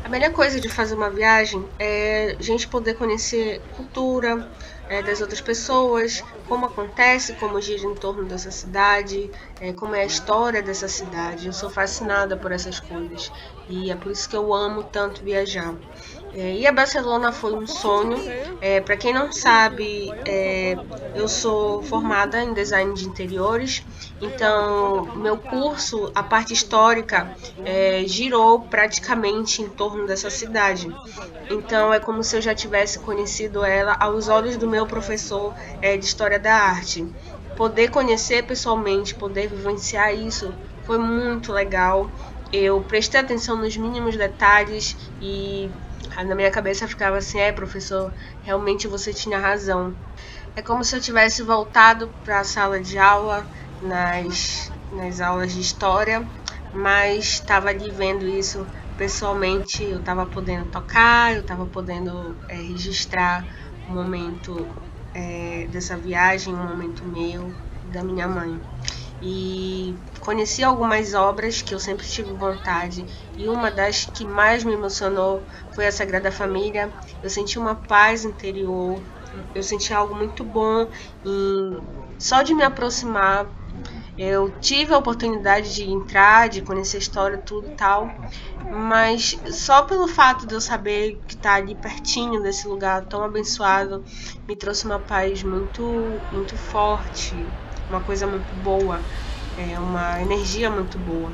A melhor coisa de fazer uma viagem é a gente poder conhecer cultura das outras pessoas, como acontece, como gira em torno dessa cidade, como é a história dessa cidade. Eu sou fascinada por essas coisas e é por isso que eu amo tanto viajar. Ir a Barcelona foi um sonho. Para quem não sabe, eu sou formada em design de interiores, então meu curso, a parte histórica, girou praticamente em torno dessa cidade. Então é como se eu já tivesse conhecido ela aos olhos do meu professor de História da Arte. Poder conhecer pessoalmente, poder vivenciar isso foi muito legal. Eu prestei atenção nos mínimos detalhes e na minha cabeça ficava assim: professor, realmente você tinha razão. É como se eu tivesse voltado para a sala de aula nas aulas de história, mas estava ali vendo isso pessoalmente. Eu estava podendo tocar, eu estava podendo registrar o momento dessa viagem, um momento meu e da minha mãe. E conheci algumas obras que eu sempre tive vontade, e uma das que mais me emocionou foi a Sagrada Família. Eu senti uma paz interior, eu senti algo muito bom em só de me aproximar. Eu tive a oportunidade de entrar, de conhecer a história, tudo e tal, mas só pelo fato de eu saber que tá ali pertinho desse lugar tão abençoado, me trouxe uma paz muito forte, uma coisa muito boa, uma energia muito boa.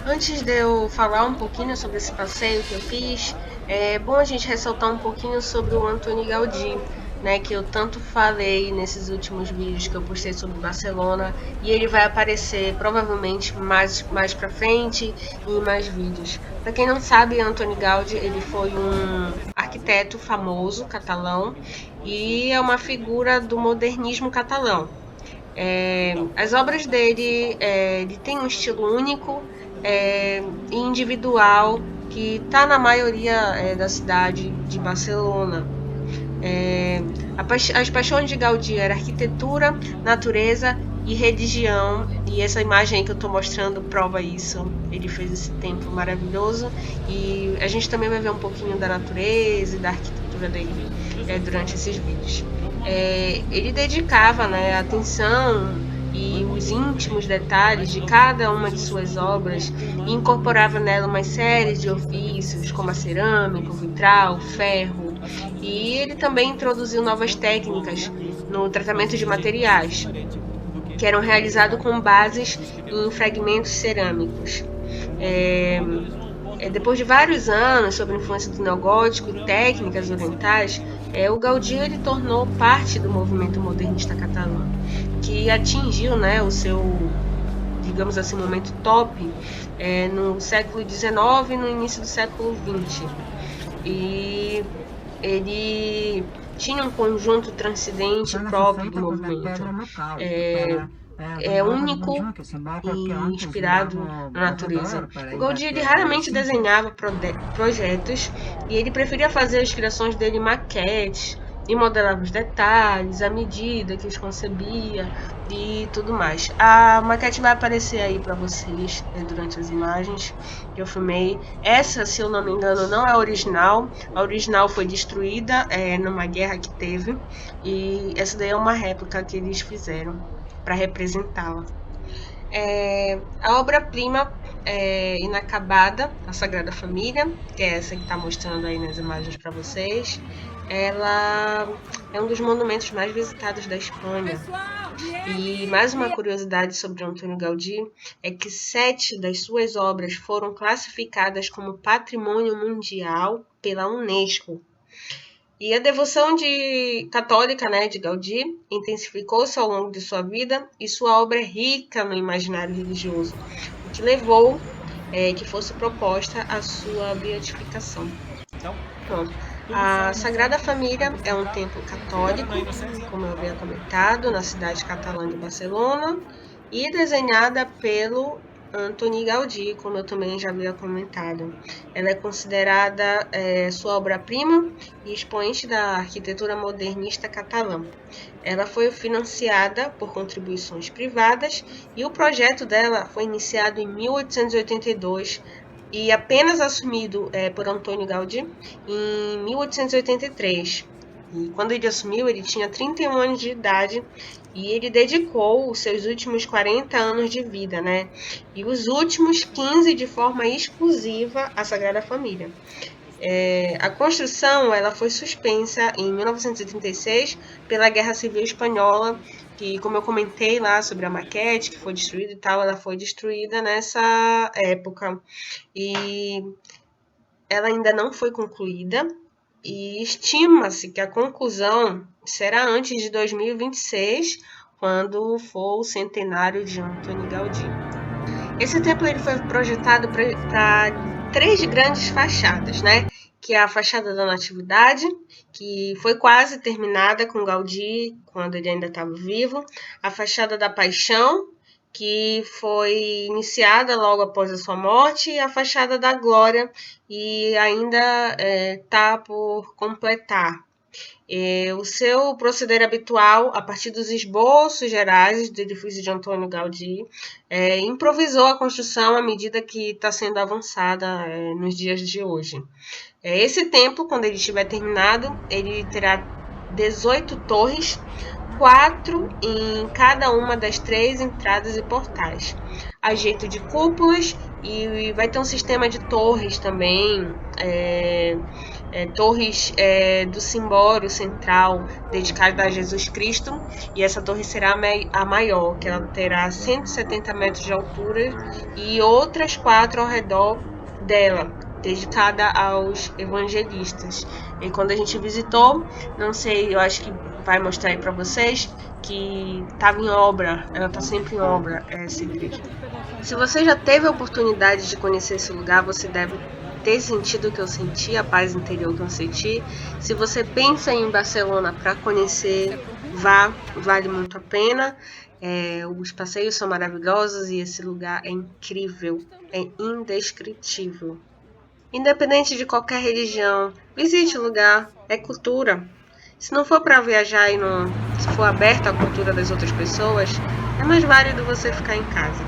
Antes de eu falar um pouquinho sobre esse passeio que eu fiz, é bom a gente ressaltar um pouquinho sobre o Antoni Gaudí, né, que eu tanto falei nesses últimos vídeos que eu postei sobre Barcelona, e ele vai aparecer provavelmente mais para frente em mais vídeos. Para quem não sabe, Antoni Gaudí, ele foi um arquiteto famoso catalão e é uma figura do modernismo catalão. As obras dele, ele tem um estilo único e individual que está na maioria da cidade de Barcelona. As paixões de Gaudí eram arquitetura, natureza e religião, e essa imagem aí que eu estou mostrando prova isso. Ele fez esse templo maravilhoso, e a gente também vai ver um pouquinho da natureza e da arquitetura dele durante esses vídeos. Ele dedicava, né, atenção e os íntimos detalhes de cada uma de suas obras e incorporava nela uma série de ofícios como a cerâmica, o vitral, o ferro, e ele também introduziu novas técnicas no tratamento de materiais, que eram realizados com bases em fragmentos cerâmicos. É, Depois de vários anos sob a influência do neogótico e técnicas orientais, o Gaudí ele tornou parte do movimento modernista catalão, que atingiu, né, o seu, digamos assim, momento top no século XIX e no início do século XX. E ele tinha um conjunto transcendente próprio do movimento. Único e inspirado na natureza. O Gaudí ele raramente desenhava projetos e ele preferia fazer as criações dele em maquetes e modelava os detalhes, a medida que os concebia e tudo mais. A maquete vai aparecer aí para vocês durante as imagens que eu filmei. Essa, se eu não me engano, não é a original. A original foi destruída numa guerra que teve, e essa daí é uma réplica que eles fizeram para representá-la. A obra-prima inacabada, a Sagrada Família, que é essa que está mostrando aí nas imagens para vocês, ela é um dos monumentos mais visitados da Espanha. E mais uma curiosidade sobre Antônio Gaudí é que 7 das suas obras foram classificadas como Patrimônio Mundial pela Unesco. E a devoção católica, né, de Gaudí intensificou-se ao longo de sua vida, e sua obra é rica no imaginário religioso, o que levou que fosse proposta a sua beatificação. Pronto. A Sagrada Família é um templo católico, como eu havia comentado, na cidade catalã de Barcelona, e desenhada pelo Antoni Gaudí, como eu também já havia comentado. Ela é considerada sua obra-prima e expoente da arquitetura modernista catalã. Ela foi financiada por contribuições privadas e o projeto dela foi iniciado em 1882 e apenas assumido por Antônio Gaudí em 1883. E quando ele assumiu, ele tinha 31 anos de idade e ele dedicou os seus últimos 40 anos de vida, né? E os últimos 15 de forma exclusiva à Sagrada Família. A construção ela foi suspensa em 1936 pela Guerra Civil Espanhola, que, como eu comentei lá sobre a maquete, que foi destruída e tal, ela foi destruída nessa época. E ela ainda não foi concluída e estima-se que a conclusão será antes de 2026, quando for o centenário de Antoni Gaudí. Esse templo ele foi projetado para 3 grandes fachadas, né? Que é a fachada da Natividade, que foi quase terminada com Gaudí quando ele ainda estava vivo, a fachada da Paixão, que foi iniciada logo após a sua morte, e a fachada da Glória, e ainda está por completar. O seu proceder habitual, a partir dos esboços gerais do edifício de Antônio Gaudí, improvisou a construção à medida que está sendo avançada nos dias de hoje. Esse templo, quando ele estiver terminado, ele terá 18 torres, 4 em cada uma das 3 entradas e portais, a jeito de cúpulas, e vai ter um sistema de torres também, torres do cimbório central dedicada a Jesus Cristo, e essa torre será a maior, que ela terá 170 metros de altura, e outras 4 ao redor dela, dedicada aos evangelistas. E quando a gente visitou, não sei, eu acho que vai mostrar aí para vocês que estava em obra, ela está sempre em obra, essa igreja. Se você já teve a oportunidade de conhecer esse lugar, você deve ter sentido o que eu senti, a paz interior que eu senti. Se você pensa em Barcelona para conhecer, vá, vale muito a pena. Os passeios são maravilhosos e esse lugar é incrível, é indescritível. Independente de qualquer religião, visite o lugar, é cultura. Se não for para viajar e não se for aberto à cultura das outras pessoas, é mais válido você ficar em casa.